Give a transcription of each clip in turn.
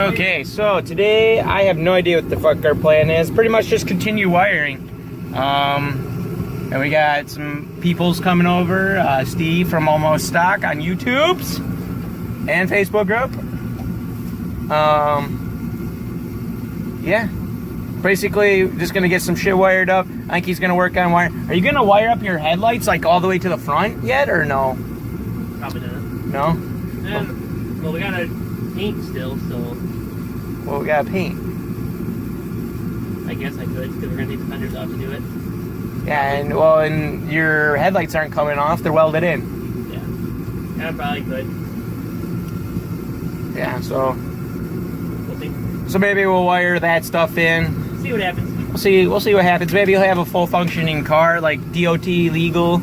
Okay, so today I have no idea what the fuck our plan is. Pretty much just continue wiring. And we got some peoples coming over. Steve from Almost Stock on YouTube's and Facebook group. Yeah. Basically, just gonna get some shit wired up. I think he's gonna work on wire. Are you gonna wire up your headlights like all the way to the front yet, or no? Probably not. No? Well, we gotta paint still, so. Well, we gotta paint. I guess I could, because we're gonna take the fenders off to do it. Yeah, and well, and your headlights aren't coming off; they're welded in. Yeah, I probably could. Yeah, so. We'll see. So maybe we'll wire that stuff in. See what happens. We'll see what happens. Maybe you'll have a full functioning car, like DOT legal.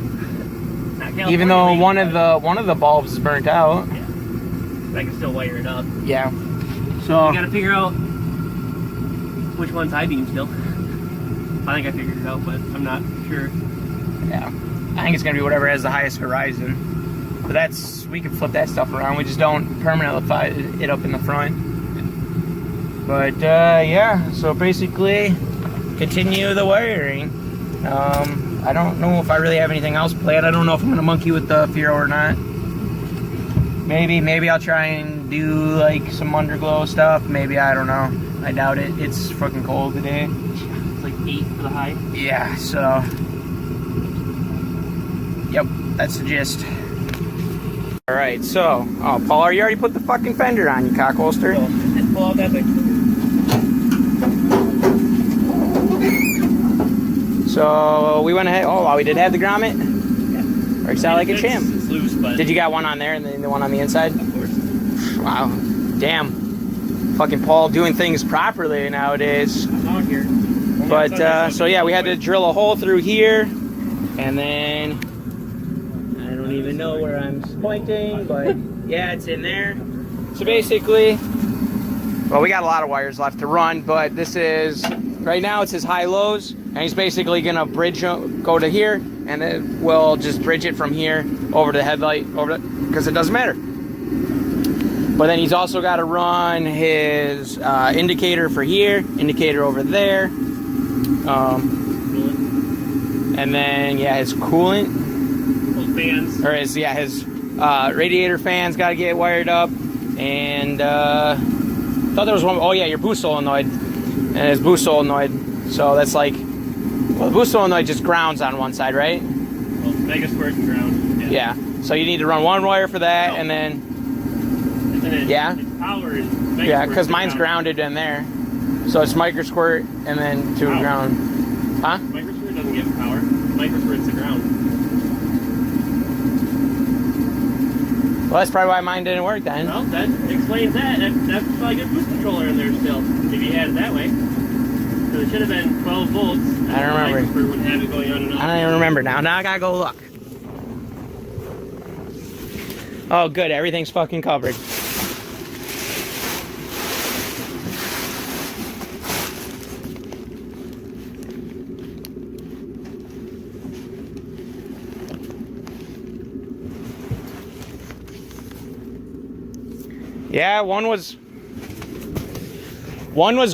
Even though one of the bulbs is burnt out. Yeah. But I can still wire it up. Yeah. So we gotta figure out which one's high beam still. I think I figured it out, but I'm not sure. Yeah. I think it's gonna be whatever has the highest horizon. But we can flip that stuff around. We just don't permanently it up in the front. But yeah, so basically continue the wiring. I don't know if I really have anything else planned. I don't know if I'm gonna monkey with the fiero or not. Maybe I'll try and do like some underglow stuff. Maybe, I don't know. I doubt it. It's fucking cold today. It's like 8 for the high. Yeah, so. Yep, that's the gist. Alright, so. Oh, Paul, you already put the fucking fender on, you cockholster. So, just pull out that thing. So we went ahead. Oh, wow, we did have the grommet. Yeah. Works out like a champ. It's loose, but. Did you got one on there and then the one on the inside? Of course. Wow. Damn. Fucking Paul doing things properly nowadays. I'm out here. But, so yeah, we had to drill a hole through here. And then, I don't even know where I'm pointing, but yeah, it's in there. So basically, well, we got a lot of wires left to run, but this is, right now it says high-lows. And he's basically gonna go to here, and then we'll just bridge it from here over to the headlight, because it doesn't matter. But then he's also got to run his indicator for here, indicator over there, and then yeah, his coolant, those fans, or his radiator fans got to get wired up, and thought there was one. Oh yeah, your boost solenoid, and his boost solenoid. So that's like. Well, the boost solenoid just grounds on one side, right? Well, mega squares and ground. Yeah. So you need to run one wire for that, and then. Yeah. Its power is mega Yeah, because mine's grounded in there, so it's micro squirt and then to ground. Huh? Micro squirt doesn't give power. Micro squirt's the ground. Well, that's probably why mine didn't work then. Well, that explains that. That's probably a good boost controller in there still, if you had it that way. So it should have been 12 volts. I don't remember. Would have it going on and off. I don't even remember now. Now I gotta go look. Oh, good. Everything's fucking covered. Yeah, one was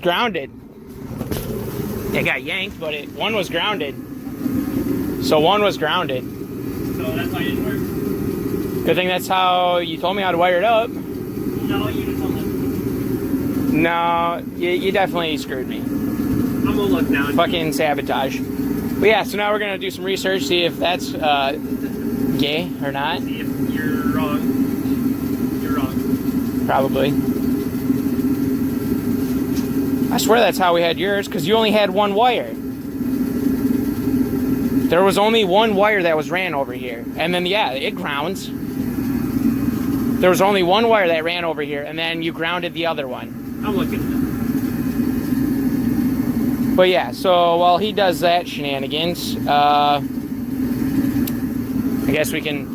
grounded. It got yanked, but one was grounded. So one was grounded. So that's why it didn't work? Good thing that's how you told me how to wire it up. No, you just told me. No, you definitely screwed me. I'm gonna look now. Fucking sabotage. But yeah, so now we're gonna do some research, see if that's gay or not. See if you're wrong. You're wrong. Probably. I swear that's how we had yours, because you only had one wire. There was only one wire that was ran over here. And then, yeah, it grounds. There was only one wire that ran over here, and then you grounded the other one. I'm looking at it. But yeah, so while he does that shenanigans, I guess we can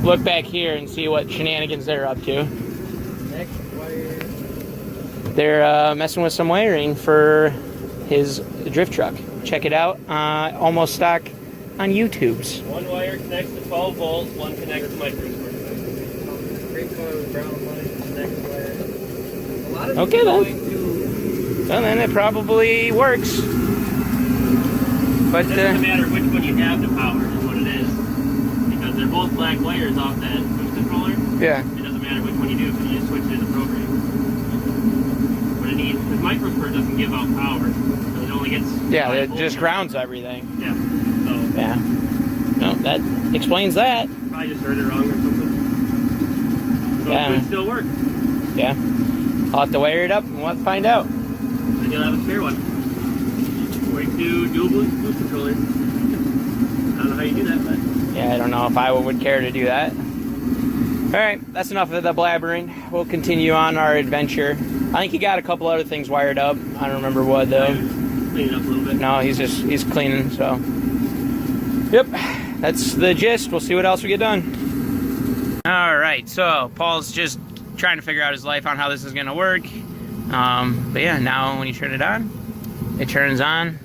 look back here and see what shenanigans they're up to. Next wire. They're messing with some wiring for his drift truck. Check it out, Almost Stock on YouTube's. One wire connects to 12 volts, one connects to micro square. Green color with brown line, next wire. Okay then. Well then it probably works. But it doesn't matter which one you have to power is what it is. Because they're both black wires off that boost controller. yeah. It doesn't matter which one you do because you just switch it in the program. What it needs, because microsphere doesn't give out power. So it only gets... Yeah, it just grounds everything. Yeah. So... Yeah. No, that explains that. Probably just heard it wrong or something. So Yeah. it could still work. Yeah. I'll have to wire it up and we'll find out. Then you'll have a spare one. Or you can do dual boost controllers. I don't know how you do that, but... Yeah, I don't know if I would care to do that. Alright, that's enough of the blabbering. We'll continue on our adventure. I think he got a couple other things wired up. I don't remember what though. Clean it up a little bit. No, he's cleaning, so. Yep, that's the gist. We'll see what else we get done. Alright, so Paul's just trying to figure out his life on how this is gonna work. But yeah, now when you turn it on, it turns on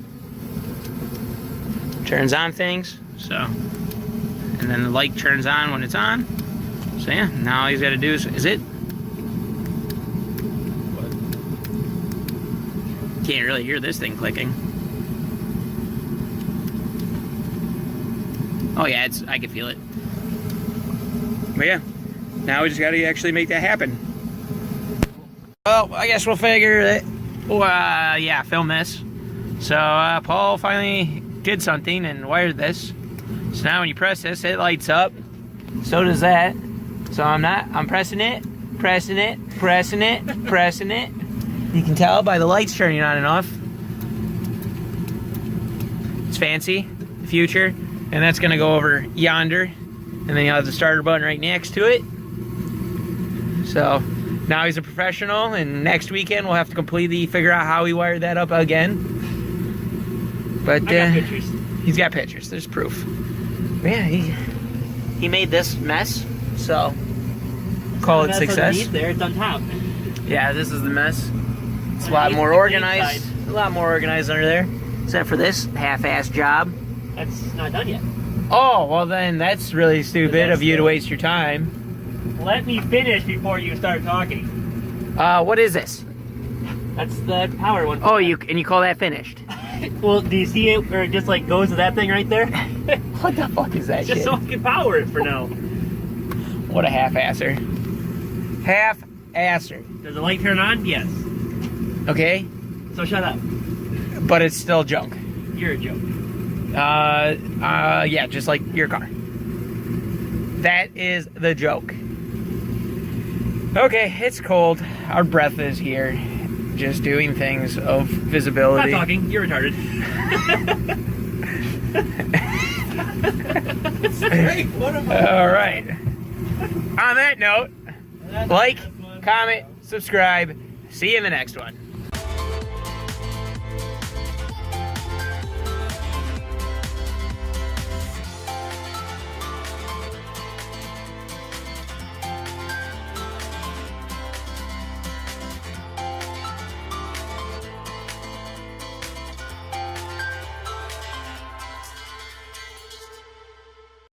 things, so. And then the light turns on when it's on. So yeah, now all he's gotta do is it? Can't really hear this thing clicking. Oh yeah, I can feel it. But yeah, now we just gotta actually make that happen. Well, I guess we'll figure it. Yeah, film this. So Paul finally did something and wired this. So now when you press this, it lights up. So does that. So I'm pressing it, pressing it, pressing it, pressing it. You can tell by the lights turning on and off. It's fancy, the future. And that's gonna go over yonder. And then you'll have the starter button right next to it. So now he's a professional, and next weekend we'll have to completely figure out how he wired that up again. But I got pictures. He's got pictures, there's proof. But yeah, he made this mess, so call it success. There, it's on top. Yeah, this is the mess. It's a lot more organized. A lot more organized under there. Except for this half-ass job. That's not done yet. Oh, well then that's really stupid of you to waste your time. Let me finish before you start talking. What is this? That's the power one. Oh, you call that finished? Well, do you see it where it just like goes to that thing right there? What the fuck is that Just shit? so I can power it for now. What a half-asser. Half-asser. Does the light turn on? Yes. Okay? So shut up. But it's still junk. You're a joke. Yeah, just like your car. That is the joke. Okay, it's cold. Our breath is here. Just doing things of visibility. Not talking. You're retarded. All right. On that note, like, comment, subscribe. See you in the next one.